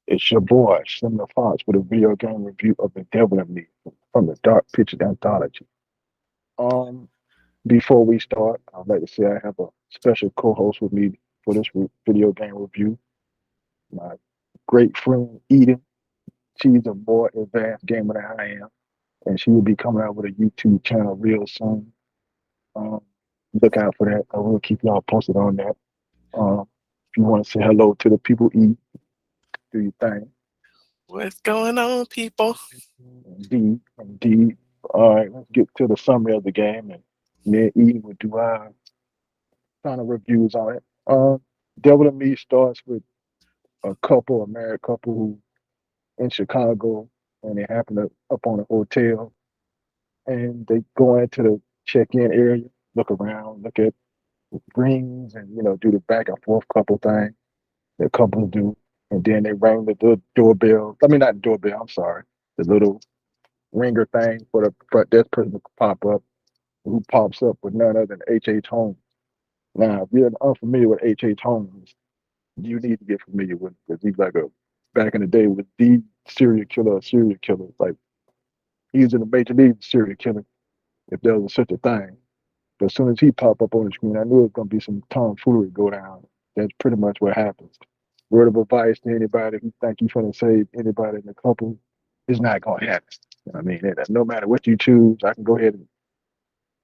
It's your boy, Slim Fox, with a video game review of The Devil in Me from the Dark Pictures Anthology. Um, Before we start, I'd like to say I have a special co-host with me for this video game review. My great friend Eden. She's a more advanced gamer than I am, and she will be coming out with a YouTube channel real soon. Um, look out for that. I will keep y'all posted on that. If you want to say hello to the people, Eden, do your thing. What's going on, people? Indeed, indeed. All right, let's get to the summary of the game, and me and Eden will do our kind of reviews on it. Devil in Me starts with a married couple who in Chicago, and they happen to up on a hotel, and they go into the check-in area, look around, look at rings, and do the back and forth couple thing that couples do, and then they ring the doorbell. I mean, not doorbell. I'm sorry, the little ringer thing for the front desk person to pop up, who pops up with none other than H.H. Holmes. Now, if you're unfamiliar with H.H. Holmes, you need to get familiar with him because he's like a back in the day was the serial killer of serial killers. Like he was in the major league serial killer, if there was such a thing. But as soon as he popped up on the screen, I knew it was gonna be some tomfoolery go down. That's pretty much what happens. Word of advice to anybody who think you're gonna save anybody in the couple, it's not gonna happen. I mean, no matter what you choose, I can go ahead and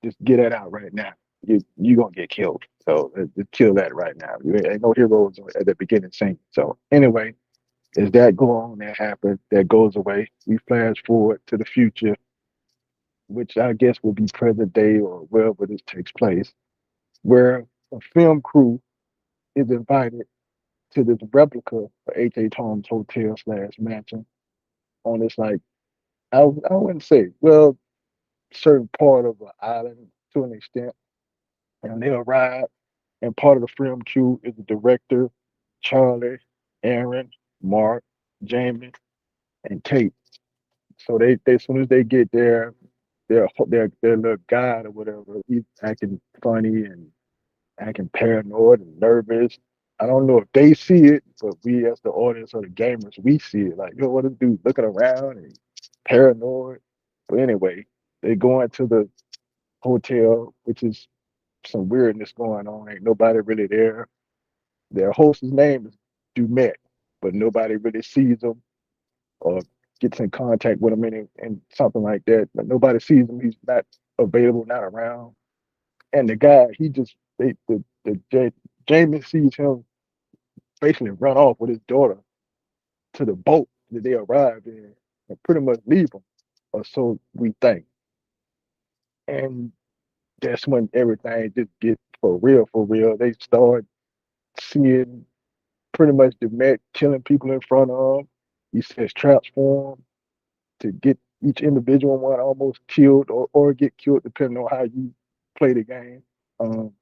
just get that out right now. You gonna get killed. So just kill that right now. You ain't no heroes at the beginning scene. So anyway, as that go on, that happens, that goes away. We flash forward to the future, which I guess will be present day or wherever this takes place, where a film crew is invited to this replica of H.H. Holmes Hotel slash mansion on this like I wouldn't say well certain part of an island to an extent, and they arrive, and part of the film crew is the director, Charlie, Aaron, Mark, Jamie, and Kate. So they as soon as they get there, their little guide or whatever, he's acting funny and acting paranoid and nervous. I don't know if they see it, but we as the audience or the gamers, we see it. Like, yo, what this dude looking around and paranoid. But anyway, they go into the hotel, which is some weirdness going on. Ain't nobody really there. Their host's name is Dumet, but nobody really sees him or gets in contact with him and something like that. But nobody sees him. He's not available, not around. And the guy, he just Jamie sees him basically run off with his daughter to the boat that they arrive in and pretty much leave him, or so we think. And that's when everything just gets for real, for real. They start seeing pretty much the Met killing people in front of him. He sets traps for them to get each individual one almost killed or get killed, depending on how you play the game. Um,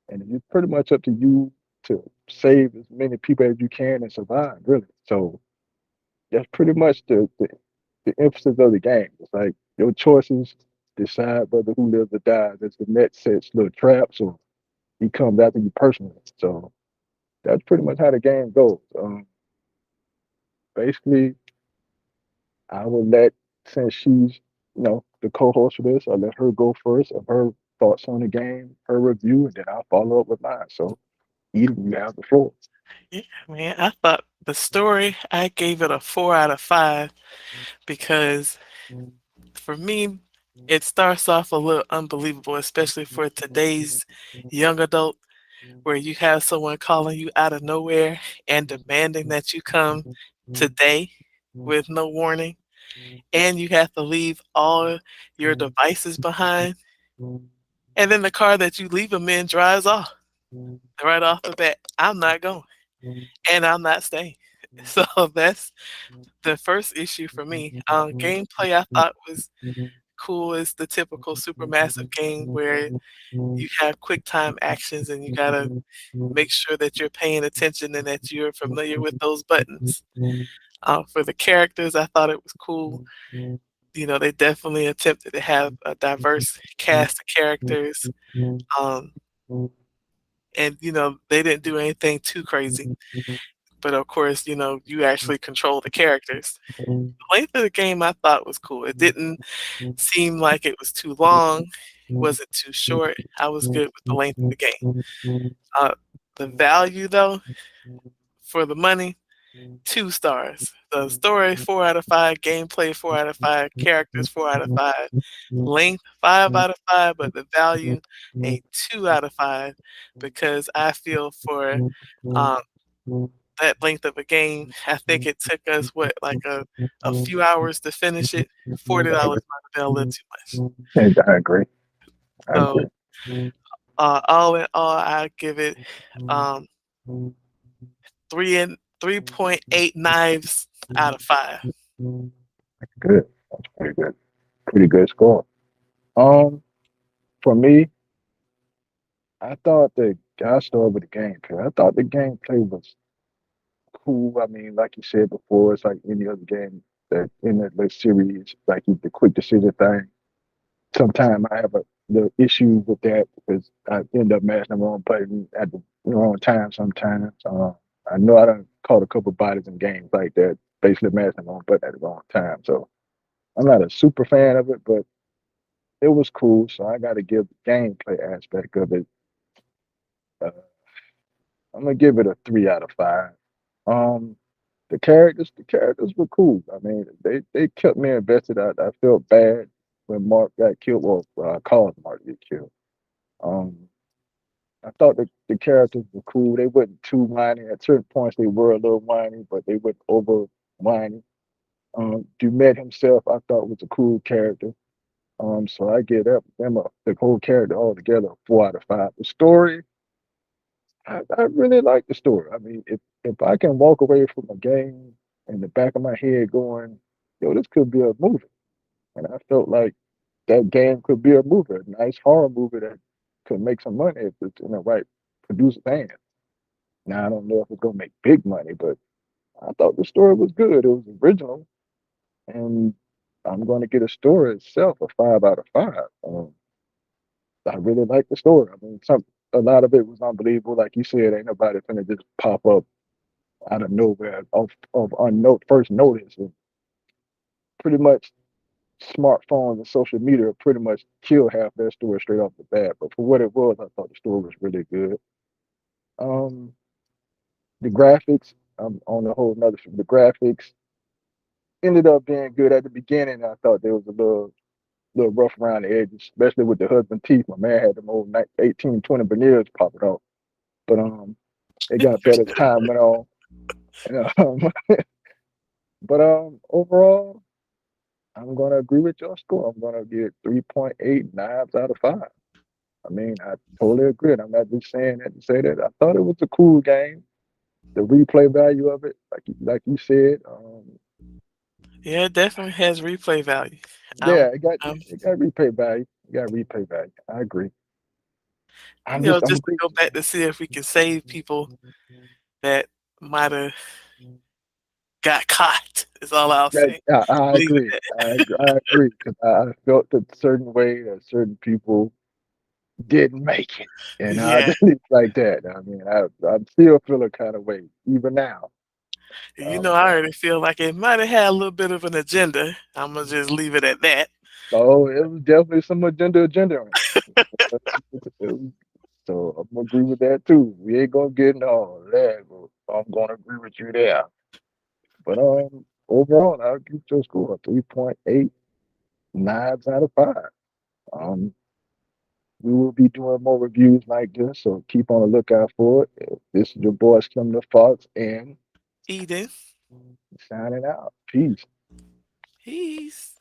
and it's pretty much up to you to save as many people as you can and survive, really. So that's pretty much the emphasis of the game. It's like your choices decide whether who lives or dies. As the net sets little traps or he comes after you personally. So that's pretty much how the game goes. Basically, I will let, since she's, the co-host for this, I'll let her go first of her thoughts on the game, her review, and then I'll follow up with mine. So, Eden, you have the floor. Yeah, man, I thought the story, I gave it a 4 out of 5 because for me, it starts off a little unbelievable, especially for today's young adult, where you have someone calling you out of nowhere and demanding that you come today with no warning, and you have to leave all your devices behind, and then the car that you leave them in drives off. Right off the bat, I'm not going. And I'm not staying. So that's the first issue for me. Gameplay I thought was cool. Is the typical supermassive game where you have quick time actions and you gotta make sure that you're paying attention and that you're familiar with those buttons. For the characters, I thought it was cool. They definitely attempted to have a diverse cast of characters. Um, and they didn't do anything too crazy. but of course, you actually control the characters. The length of the game I thought was cool. It didn't seem like it was too long, wasn't too short. I was good with the length of the game. Uh, the value, though, for the money, 2 stars. The story, 4 out of 5. Gameplay, 4 out of 5. Characters, 4 out of 5. Length, 5 out of 5. But the value, a 2 out of 5, because I feel for um, that length of a game, I think it took us what, like a few hours to finish it. $40 might have been a little too much. And I agree. I So agree. all in all, I give it um, 3.8 knives out of 5. Good. That's pretty good. Pretty good score. Um, for me, I started with the gameplay. I thought the gameplay was cool. I mean, like you said before, it's like any other game that in the series, like the quick decision thing. Sometimes I have a the issue with that because I end up mashing the wrong button at the wrong time sometimes. I know I done caught a couple bodies in games like that, basically mashing the wrong button at the wrong time. So I'm not a super fan of it, but it was cool. So I got to give the gameplay aspect of it. Uh, I'm gonna give it a 3 out of 5. Um, the characters were cool. I mean, they kept me invested. I felt bad when Mark got killed. Well, I caused Mark to get killed. Um, I thought the characters were cool. They wasn't too whiny. At certain points, they were a little whiny, but they weren't over whiny. Dumet himself, I thought was a cool character. So I give the whole character altogether a 4 out of 5. The story, I really like the story. I mean, if I can walk away from a game in the back of my head going, yo, this could be a movie, and I felt like that game could be a movie, a nice horror movie that could make some money if it's in the right producer's hands. Now I don't know if it's gonna make big money, but I thought the story was good. It was original, and I'm gonna get a story itself a 5 out of 5. I really like the story. I mean, a lot of it was unbelievable. Like you said, ain't nobody finna just pop up out of nowhere of first notice. And pretty much smartphones and social media pretty much kill half that story straight off the bat. But for what it was, I thought the story was really good. Um, the graphics, on the whole another. The graphics ended up being good at the beginning. I thought there was a little rough around the edges, especially with the husband teeth. My man had them old 18, 20 veneers popping off. But it got better as time went on. And, but overall, I'm gonna agree with your score. I'm gonna get 3.8 knives out of 5. I mean, I totally agree. I'm not just saying that to say that. I thought it was a cool game. The replay value of it, like you said, Yeah, it definitely has replay value. yeah, Um, um, it got replay value. It got replay value. I agree. I'm just to agree. go back to see if we can save people that might have got caught. Is all I'll That, say. I Leave agree. it I agree because I felt a certain way that certain people didn't make it, at and I yeah. just leave it like that. I mean, I'm still feeling kind of way even now. I But already feel like it might have had a little bit of an agenda. I'm gonna just leave it at that. oh, it was definitely some agenda on it. So I'm gonna agree with that too. We ain't gonna get into all that, but I'm gonna agree with you there. But overall, I'll give your score a 3.8 knives out of 5. Um, we will be doing more reviews like this, so keep on the lookout for it. This is your boy Slim the Fox and Eden. signing out. Peace. Peace.